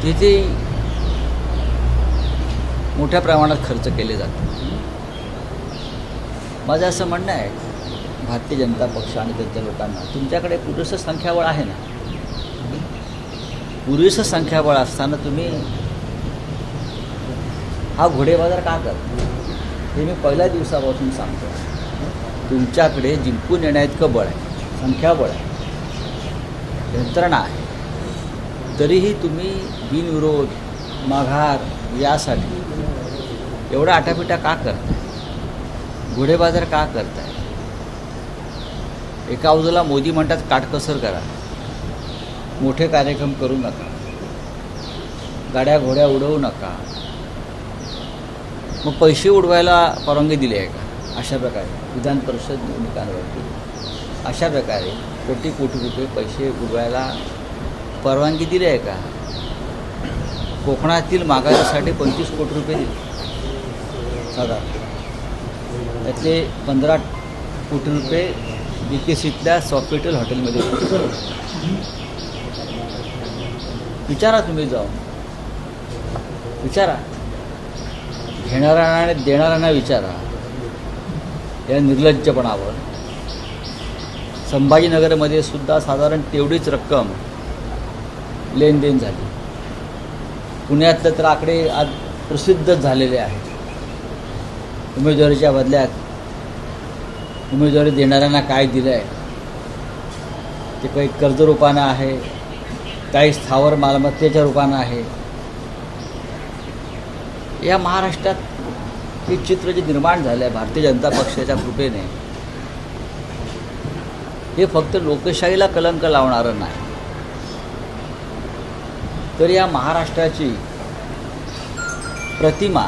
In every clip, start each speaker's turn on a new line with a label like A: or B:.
A: तिथे मोठ्या प्रमाणात खर्च केले जातात. माझं असं म्हणणं आहे भारतीय जनता पक्ष आणि त्यांच्या लोकांना, तुमच्याकडे पुरेसं संख्याबळ आहे ना. पुरेसं संख्याबळ असताना तुम्ही हा घोडेबाजार का करता? हे मी पहिल्या दिवसापासून सांगतो. तुमच्याकडे जिंकून येण्याइतकं बळ आहे, संख्याबळ आहे, यंत्रणा आहे, तरीही तुम्ही बिनविरोध माघार यासाठी एवढा आटापिटा का करताय? घोडेबाजार का करताय? एका बाजूला मोदी म्हणतात काटकसर करा, मोठे कार्यक्रम करू नका, गाड्या घोड्या उडवू नका. मग पैसे उडवायला परवानगी दिली आहे का? अशा प्रकारे विधान परिषद निवडणुकांवरती अशा प्रकारे कोटी कोटी रुपये पैसे उडवायला परवानगी दिली आहे का? कोकणातील मागारीसाठी 25 कोटी रुपये दिले साधारण, त्यातले 15 कोटी रुपये BKCतल्या सॉफिटेल हॉटेलमध्ये. विचारा, तुम्ही जाऊन विचारा, घेणाऱ्यांना आणि देणाऱ्यांना विचारा या निर्लज्जपणावर. संभाजीनगरमध्ये सुद्धा साधारण तेवढीच रक्कम लेनदेन झाली. पुण्यातले तर आकडे आज प्रसिद्धच झालेले आहेत. उमेदवारीच्या बदल्यात उमेदवारी देणाऱ्यांना काय दिलं आहे ते काही कर्ज रूपानं आहे, काही स्थावर मालमत्तेच्या रूपानं आहे. या महाराष्ट्रात हे चित्र जे निर्माण झालं आहे भारतीय जनता पक्षाच्या कृपेने, हे फक्त लोकशाहीला कलंक लावणारं नाही, तर या महाराष्ट्राची प्रतिमा,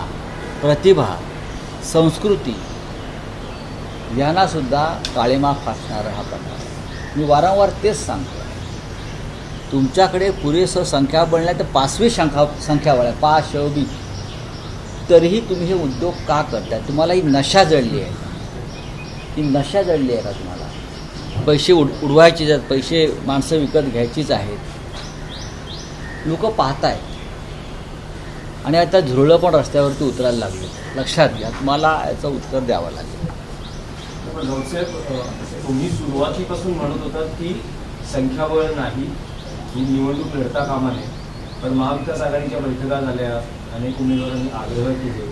A: प्रतिभा, संस्कृती यांनासुद्धा काळीमा फासणारा हा प्रकार. मी वारंवार तेच सांगतो, तुमच्याकडे पुरेसं संख्याबळ नाही तर 5वी संख्याबळ आहे, 5 तरीही तुम्ही हे उद्योग का करताय? तुम्हाला ही नशा जडली आहे, ही नशा जडली आहे का तुम्हाला? पैसे उडवायचे आहेत, पैसे माणसं विकत घ्यायचीच आहेत. लोक पाहताय आणि आता झुरळं पण रस्त्यावरती उतरायला लागले. लक्षात घ्या, तुम्हाला याचं उत्तर द्यावं लागेल.
B: तुम्ही सुरुवातीपासून म्हणत होतात की संख्याबळ नाही, ही निवडणूक लढता कामा नये, पण महाविकास आघाडीच्या बैठका झाल्या, अनेक उमेदवारांनी आग्रह केले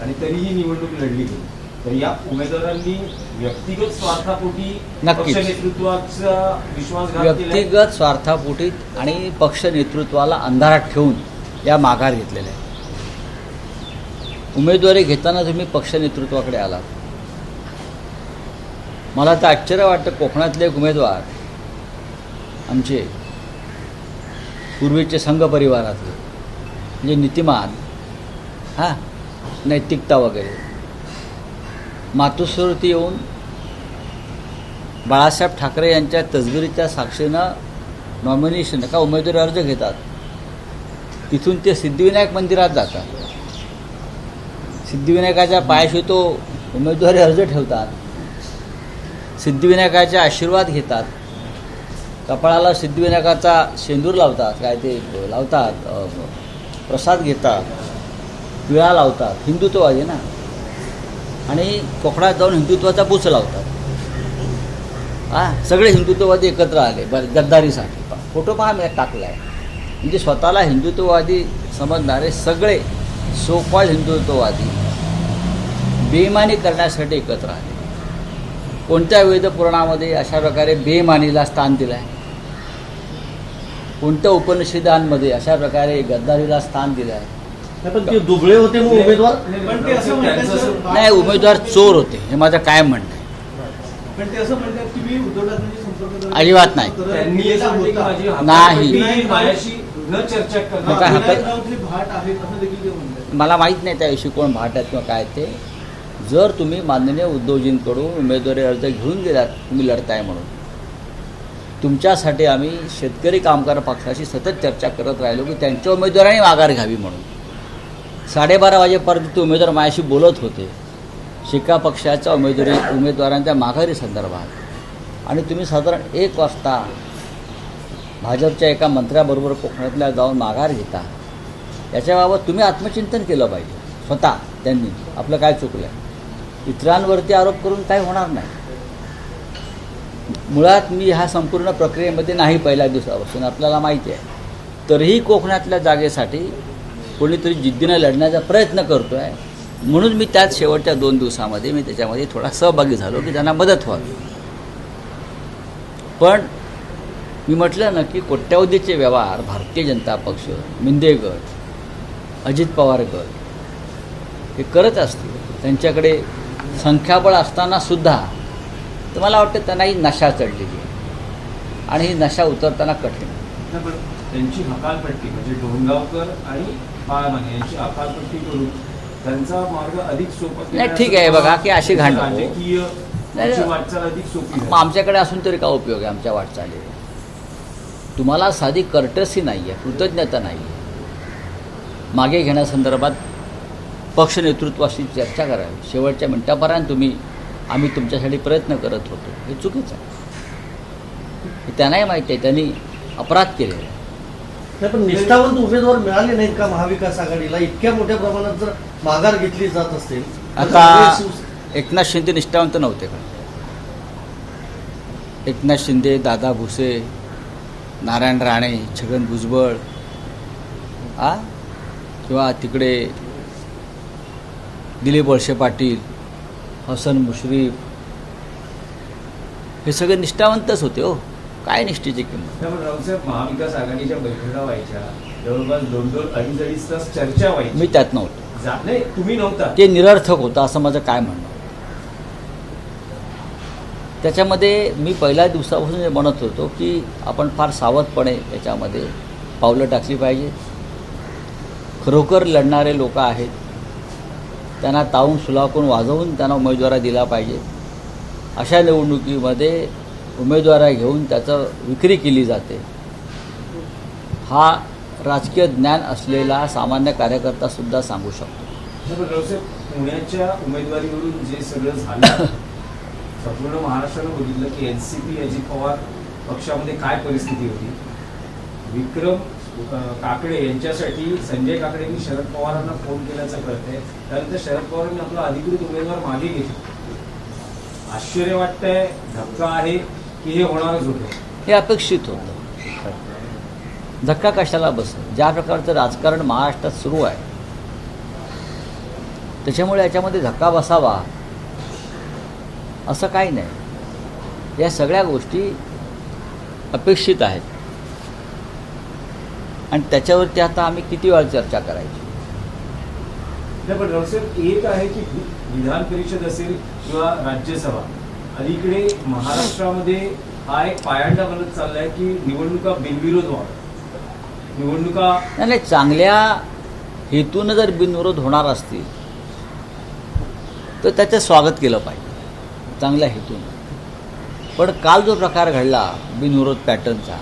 B: आणि तरीही निवडणूक लढली गेली. तर या उमेदवारांनी व्यक्तिगत स्वार्थापोटी पक्ष नेतृत्वाचा विश्वासघात केला,
A: व्यक्तिगत स्वार्थापोटी आणि पक्ष नेतृत्वाला अंधारात ठेवून या माघार घेतलेल्या आहे. उमेदवारी घेताना तुम्ही पक्ष नेतृत्वाकडे आलात. मला तर आश्चर्य वाटतं, कोकणातले एक उमेदवार आमचे पूर्वीचे संघ परिवारातले म्हणजे नीतिमान, नैतिकता वगैरे, मातोश्रीवरती येऊन बाळासाहेब ठाकरे यांच्या तसगिरीच्या साक्षीनं नॉमिनेशन का उमेदवारी अर्ज घेतात. तिथून ते सिद्धिविनायक मंदिरात जातात, सिद्धिविनायकाच्या पायाशी तो उमेदवारी अर्ज ठेवतात, सिद्धिविनायकाचे आशीर्वाद घेतात, कपाळाला सिद्धिविनायकाचा शेंदूर लावतात, काय ते लावतात, प्रसाद घेतात, विळा लावतात. हिंदुत्ववादी ना, आणि कोकणात जाऊन हिंदुत्वाचा पूच लावतात. सगळे हिंदुत्ववादी एकत्र आले गद्दारीसाठी. फोटो पहा, मी टाकला आहे. म्हणजे स्वतःला हिंदुत्ववादी समजणारे सगळे सो कॉल्ड हिंदुत्ववादी बेईमानी करण्यासाठी एकत्र आले. कोणत्या वेद पुराणामध्ये अशा प्रकारे बेईमानीला स्थान दिलं आहे? कोणत्या उपनिषदांमध्ये अशा प्रकारे गद्दारीला स्थान दिलं आहे?
C: पण ते दुबळे होते मग उमेदवार,
A: नाही, उमेदवार चोर होते, हे माझं काय म्हणणं आहे.
C: पण ते असं म्हणतात की मी उद्धव ठाकरेंशी संपर्क
A: अजिबात नाही. मला माहीत नाही त्याविषयी कोण भाट आहेत किंवा काय ते. जर तुम्ही माननीय उद्धवजींकडून उमेदवारी अर्ज घेऊन गेलात, तुम्ही लढताय म्हणून, तुमच्यासाठी आम्ही शेतकरी कामगार पक्षाशी सतत चर्चा करत राहिलो की त्यांच्या उमेदवारांनी माघार घ्यावी म्हणून. 12:30 वाजेपर्यंत उमेदवार माझ्याशी बोलत होते शिका पक्षाच्या उमेदवारांच्या माघारी संदर्भात. आणि तुम्ही साधारण 1 वाजता भाजपच्या एका मंत्र्याबरोबर कोकणातल्या जाऊन माघार घेता. याच्याबाबत तुम्ही आत्मचिंतन केलं पाहिजे स्वतः. त्यांनी आपलं काय चुकलं आहे. इतरांवरती आरोप करून काय होणार नाही. मुळात मी ह्या संपूर्ण प्रक्रियेमध्ये नाही पहिल्या दिवसापासून, आपल्याला माहिती आहे. तरीही कोकणातल्या जागेसाठी कोणीतरी जिद्दीनं लढण्याचा प्रयत्न करतो आहे. म्हणून मी त्यात शेवटच्या 2 दिवसामध्ये मी त्याच्यामध्ये थोडा सहभागी झालो की त्यांना मदत व्हावी. पण मी म्हटलं ना की कोट्यावधीचे व्यवहार भारतीय जनता पक्ष, मिंदे गट, अजित पवार गट हे करत असतील. त्यांच्याकडे संख्याबळ असतानासुद्धा तर मला वाटतं त्यांनाही नशा चढलेली आहे आणि ही नशा उतरताना कठीण.
B: पण त्यांची हकालपट्टी म्हणजे डोंगावकर आणि बाळमाने यांची हकालपट्टी करून त्यांचा मार्ग अधिक सोपा
A: नाही, ठीक आहे बघा की अशी घाण नको.
B: राजकीय
A: नाही,
B: त्यांची वाटचाल अधिक सोपी
A: मग आमच्याकडे असून तरी काय उपयोग आहे आमच्या वाटचाली. तुम्हाला साधी कर्टसी नाही आहे, कृतज्ञता नाही आहे. मागे घेण्यासंदर्भात पक्ष नेतृत्वाशी चर्चा करावी. शेवटच्या मिनिटापर्यंत आम्ही तुमच्यासाठी प्रयत्न करत होतो, हे चुकीचं आहे. हे त्यांनाही माहिती आहे, त्यांनी अपराध केलेला आहे.
C: नाही, पण निष्ठावंत उमेदवार मिळाले नाहीत का महाविकास आघाडीला? इतक्या मोठ्या प्रमाणात जर माघार घेतली जात असेल तर
A: आता एकनाथ शिंदे निष्ठावंत नव्हते का? एकनाथ शिंदे, दादा भुसे, नारायण राणे, छगन भुजबळ किंवा तिकडे दिलीप वळसे पाटील, हसन मुश्रीफ, हे सगळे निष्ठावंतच होते. हो, काय निष्ठेची किंमत.
B: त्यामुळे रावसाहेब महाविकास आघाडीच्या बैठका व्हायच्या जवळपास 2-2, 2.5 तास चर्चा व्हायची.
A: मी त्यात नव्हतो.
B: नाही, तुम्ही नव्हता.
A: ते निरर्थक होतं असं माझं काय म्हणणं. त्याच्यामध्ये मी पहिल्या दिवसापासून जे म्हणत होतो की आपण फार सावधपणे याच्यामध्ये पावलं टाकली पाहिजे. खरोखर लढणारे लोक आहेत, त्यांना तावून सुलाखून वाजवून त्यांना उमेदवारी दिला पाहिजे. अशा निवडणुकीमध्ये उमेदवारा घेऊन त्याचं विक्री केली जाते, हा राजकीय ज्ञान असलेला सामान्य कार्यकर्तासुद्धा सांगू शकतो.
B: पुण्याच्या उमेदवारीवरून जे सगळं झालं, संपूर्ण महाराष्ट्रानं बघितलं की NCP अजित पवार पक्षामध्ये काय परिस्थिती होती. विक्रम काकडे यांच्यासाठी संजय काकडेंनी शरद पवारांना फोन केल्याचं कळतंय. त्यानंतर शरद पवारांनी आपला अधिकृत उमेदवार मागे घेतला. आश्चर्य वाटतंय, धक्का आहे की हे होणारच होतं?
A: हे अपेक्षित होतं. धक्का कशाला बसेल? ज्या प्रकारचं राजकारण महाराष्ट्रात सुरू आहे त्याच्यामुळे याच्यामध्ये धक्का बसावा असं काही नाही. या सगळ्या गोष्टी अपेक्षित आहेत आणि त्याच्यावरती आता आम्ही किती वेळा चर्चा करायची.
B: नाही, पण रावसाहेब एक आहे की विधान परिषद असेल किंवा राज्यसभा, अलीकडे महाराष्ट्रामध्ये हा एक पायंडा बनत चाललाय की निवडणुका बिनविरोध व्हाव्या. निवडणुका
A: नाही, चांगल्या हेतूनं जर बिनविरोध होणार असतील तर त्याचं स्वागत केलं पाहिजे, चांगल्या हेतूनं. पण काल जो प्रकार घडला बिनविरोध पॅटर्नचा,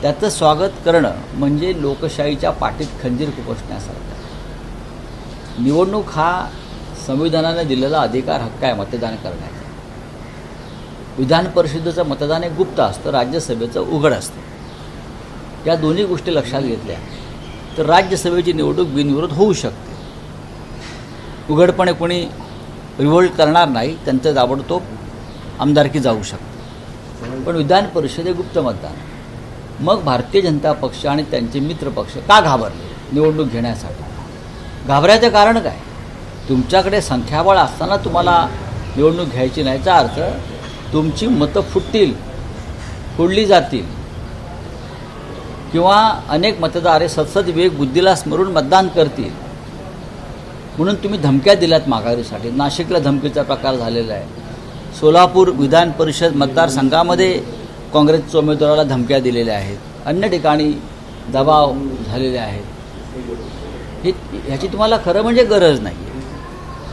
A: त्याचं स्वागत करणं म्हणजे लोकशाहीच्या पाठीत खंजीर खुपसण्यासारखं. निवडणूक हा संविधानाने दिलेला अधिकार, हक्क आहे मतदान करण्याचा. विधान परिषदेचं मतदान हे गुप्त असतं, राज्यसभेचं उघड असतं. या दोन्ही गोष्टी लक्षात घेतल्या तर राज्यसभेची निवडणूक बिनविरोध होऊ शकते. उघडपणे कोणी रिव्होल्ट करणार नाही, त्यांचं ताबडतोब आमदारकी जाऊ शकते. पण विधान परिषद हे गुप्त मतदान. मग भारतीय जनता पक्ष आणि त्यांचे मित्र पक्ष का घाबरले निवडणूक घेण्यासाठी? घाबरायचं कारण काय? तुमच्याकडे संख्याबळ असताना तुम्हाला निवडणूक घ्यायची नाही, याचा अर्थ तुमची मतं फोडली जातील किंवा अनेक मतदार सतसत विवेक बुद्धीला स्मरून मतदान करतील म्हणून तुम्ही धमक्या दिल्यात माघारीसाठी. नाशिकला धमकीचा प्रकार झालेला आहे. सोलापूर विधान परिषद मतदारसंघामध्ये काँग्रेसच्या उमेदवाराला धमक्या दिलेल्या आहेत. अन्य ठिकाणी दबाव झालेले आहेत. ह्याची तुम्हाला खरं म्हणजे गरज नाही आहे.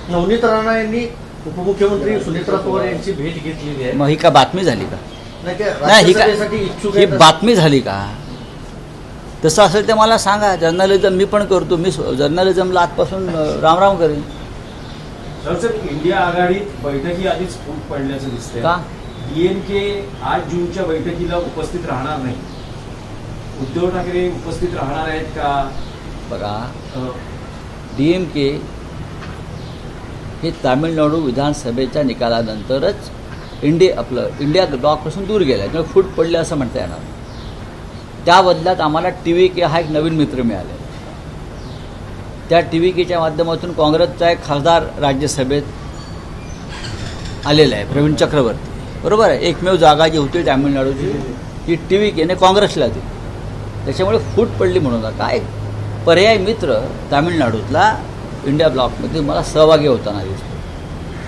C: नवनीत राणा यांनी उपमुख्यमंत्री सुनेत्रा पवार यांची भेट घेतलेली आहे.
A: मग ही का बातमी झाली का?
C: नाही का
A: नाही, ही
C: राज्यसभेसाठी इच्छुक
A: ही
C: आहेत
A: बातमी झाली का? तसं असेल तर मला सांगा. जर्नलिझम मी पण करतो. मी जर्नलिझमला आजपासून रामराम करेन.
B: रावसाहेब, इंडिया आघाडीत बैठकी आधीच फूट पडल्याचं दिसतंय
A: का?
B: DMK 8 जूनच्या बैठकीला उपस्थित राहणार नाही. उद्धव ठाकरे उपस्थित राहणार आहेत का?
A: बघा, DMK हे तामिळनाडू विधानसभेच्या निकालानंतरच इंडिया ब्लॉकपासून दूर गेला, किंवा फूट पडले असं म्हणता येणार. त्या बदल्यात आम्हाला TVK हा एक नवीन मित्र मिळालेला. त्या TVKच्या माध्यमातून काँग्रेसचा एक खासदार राज्यसभेत आलेला आहे, प्रवीण चक्रवर्ती, बरोबर आहे. एकमेव जागा जी होती तामिळनाडूची ती TVKने काँग्रेसला दिली. त्याच्यामुळे फूट पडली म्हणून काय पर्याय मित्र तामिळनाडूतला इंडिया ब्लॉकमध्ये मला सहभागी होताना दिसतो.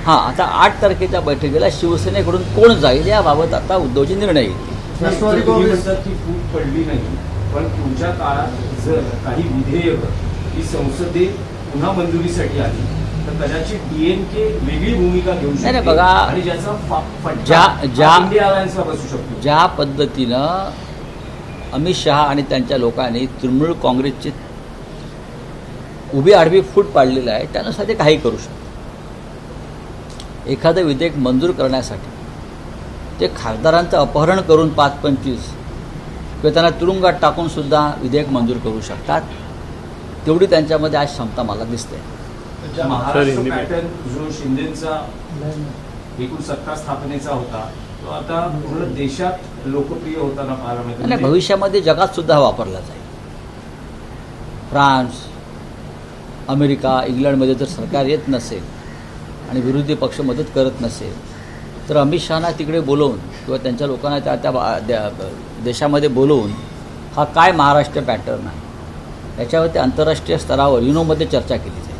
A: हां, आता 8 तारखेच्या बैठकीला शिवसेनेकडून कोण जाईल याबाबत आता उद्धवजी निर्णय घेतील.
C: राष्ट्रवादी
B: तुम्ही
C: काँग्रेस
B: म्हणतात की फूट पडली नाही, पण पुढच्या काळात जर काही विधेयकं ही संसदेत पुन्हा मंजुरीसाठी आली तर कदाचित DMK वेगळी भूमिका घेऊ
A: नाही,
B: शकते
A: बघा,
B: आणि ज्याचा
A: ज्या-
B: इंडिया अलायन्सला बसू शकतो.
A: ज्या पद्धतीनं अमित शहा आणि त्यांच्या लोकांनी तृणमूल काँग्रेसची उभी आडवी फूट पाडलेलं आहे, त्यानुसार ते काही करू शकतात. एखादं विधेयक मंजूर करण्यासाठी ते खासदारांचं अपहरण करून 5-25 किंवा त्यांना तुरुंगात टाकूनसुद्धा विधेयक मंजूर करू शकतात. तेवढी त्यांच्यामध्ये आज क्षमता मला दिसते.
B: महाराष्ट्र पॅटर्न जो शिंदेचा एकूण सत्ता स्थापनेचा होता तो आता पूर्ण देशात लोकप्रिय होताना पाहायला मिळतो.
A: आणि भविष्यामध्ये जगात सुद्धा वापरला जाईल. फ्रान्स, अमेरिका, इंग्लंडमध्ये जर सरकार येत नसेल आणि विरोधी पक्ष मदत करत नसेल तर अमित शहाना तिकडे बोलवून किंवा त्यांच्या लोकांना त्या देशामध्ये बोलवून हा काय महाराष्ट्र पॅटर्न आहे याच्यावरती आंतरराष्ट्रीय स्तरावर युनोमध्ये चर्चा केली जाईल.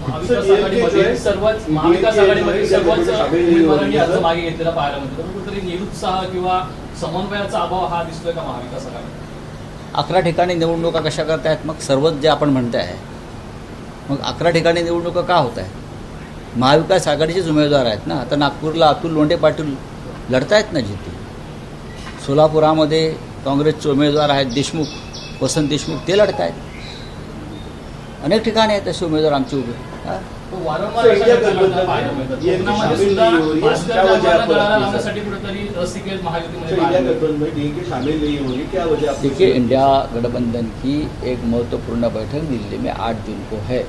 D: महाविकास आघाडीमध्ये सर्वच महाविकास आघाडीमध्ये सर्वच उमेदवारांनी अर्ज मागे घेतलेला पाहायला मिळतो. तर कुठेतरी निरुत्साह किंवा समन्वयाचा अभाव हा दिसतोय का महाविकास आघाडीत?
A: 11 ठिकाणी निवडणुका कशा करतायत मग? सर्वच जे आपण म्हणताय, मग 11 ठिकाणी निवडणुका का होत आहेत? महाविकास आघाडीचेच उमेदवार आहेत ना. आता नागपूरला अतुल लोंढे पाटील लढतायत ना जिथे. सोलापुरामध्ये काँग्रेसचे उमेदवार आहेत देशमुख, वसंत देशमुख, ते लढत आहेत. अनेक ठिकाणी आहेत तसे उमेदवार आमचे उभे.
D: तो वारंवार अशा घटना पाहायला मिळतात. कोकणामध्ये सुद्धा भास्कर जाधवांना गळाला लावण्यासाठी कुठेतरी रसिकेत महायुतीमध्ये पाहायला मिळतात.
A: देखिए, इंडिया गठबंधन की एक महत्वपूर्ण बैठक दिल्ली में 8 जून को है.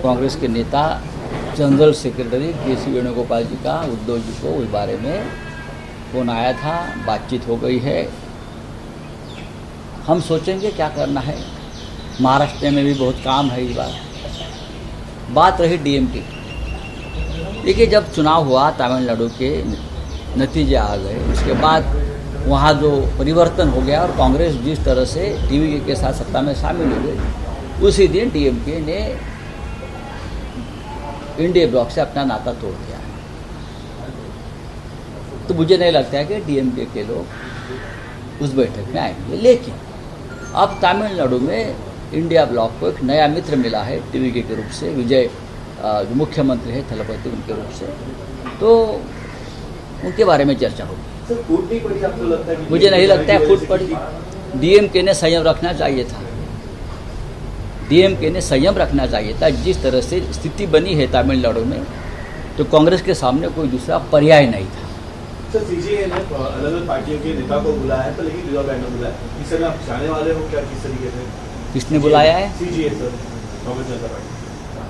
A: कांग्रेस के नेता जनरल सेक्रेटरी KC वेणुगोपाल जी का उद्धव जी को उस बारे में फोन आया था, बातचीत हो गई है. हम सोचेंगे क्या करना है. महाराष्ट्र में भी बहुत काम है इस बार. बात रही DMK. देखिए, जब चुनाव हुआ तमिलनाडु के नतीजे आ गए, उसके बाद वहाँ जो परिवर्तन हो गया और कांग्रेस जिस तरह से TVK के साथ सत्ता में शामिल हो गई, उसी दिन DMK ने इंडिया ब्लॉक से अपना नाता तोड़ दिया है. तो मुझे नहीं लगता है कि DMK के लोग उस बैठक में आएंगे. लेकिन अब तमिलनाडु में इंडिया ब्लॉक को एक नया मित्र मिला है TVK के रूप से. विजय जो मुख्यमंत्री है थलपति, उनके रूप से, तो उनके बारे में चर्चा होगी.
E: फूट नहीं पड़ी आपको लगता है?
A: मुझे नहीं लगता है फूट पड़ी. DMK ने संयम रखना चाहिए था. DMK ने संयम रखना चाहिए था. जिस तरह से स्थिति बनी है तमिलनाडु में, तो कांग्रेस के सामने कोई दूसरा पर्याय नहीं था.
E: सर, CJA ने अलग अलग पार्टियों के नेता को बुलाया है, तो लेकिन रिजर्व बैंक ने बुलाया. इस समय आप जाने वाले हो क्या, किस तरीके से?
A: किसने बुलाया है?
E: CJA सर, कांग्रेस जनता पार्टी,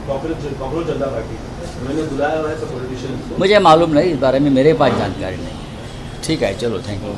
E: कांग्रेस जनता पार्टी, उन्होंने बुलाया हुआ है सब पॉलिटिशियंस को.
A: मुझे मालूम नहीं, इस बारे में मेरे पास जानकारी नहीं. ठीक है, चलो, थैंक यू.